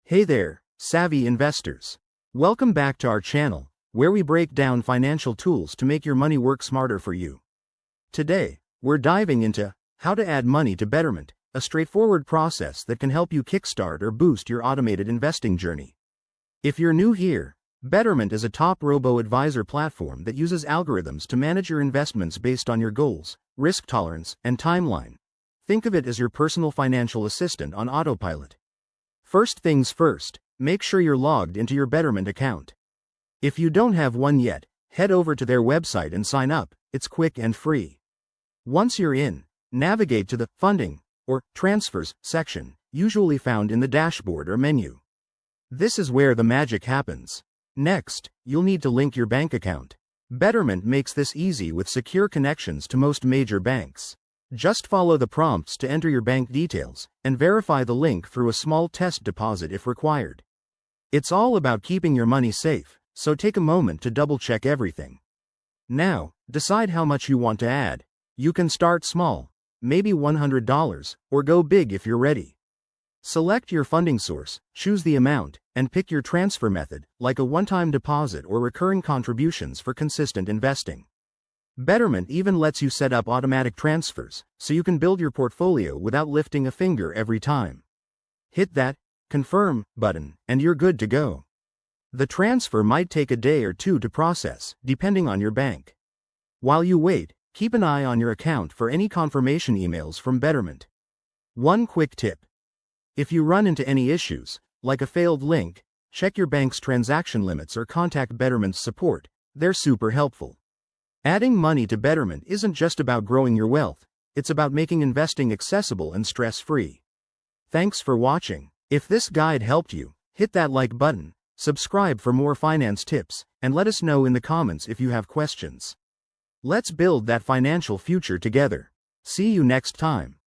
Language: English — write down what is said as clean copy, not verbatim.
Hey there, savvy investors. Welcome back to our channel, where we break down financial tools to make your money work smarter for you. Today, we're diving into how to add money to Betterment, a straightforward process that can help you kickstart or boost your automated investing journey. If you're new here, Betterment is a top robo-advisor platform that uses algorithms to manage your investments based on your goals, risk tolerance, and timeline. Think of it as your personal financial assistant on autopilot. First things first, make sure you're logged into your Betterment account. If you don't have one yet, head over to their website and sign up. It's quick and free. Once you're in, navigate to the Funding or Transfers section, usually found in the dashboard or menu. This is where the magic happens. Next, you'll need to link your bank account. Betterment makes this easy with secure connections to most major banks. Just follow the prompts to enter your bank details, and verify the link through a small test deposit if required. It's all about keeping your money safe, so take a moment to double-check everything. Now, decide how much you want to add. You can start small, maybe $100, or go big if you're ready. Select your funding source, choose the amount, and pick your transfer method, like a one-time deposit or recurring contributions for consistent investing. Betterment even lets you set up automatic transfers, so you can build your portfolio without lifting a finger every time. Hit that Confirm button, and you're good to go. The transfer might take a day or two to process, depending on your bank. While you wait, keep an eye on your account for any confirmation emails from Betterment. One quick tip. If you run into any issues, like a failed link, check your bank's transaction limits or contact Betterment's support. They're super helpful. Adding money to Betterment isn't just about growing your wealth, it's about making investing accessible and stress-free. Thanks for watching. If this guide helped you, hit that like button, subscribe for more finance tips, and let us know in the comments if you have questions. Let's build that financial future together. See you next time.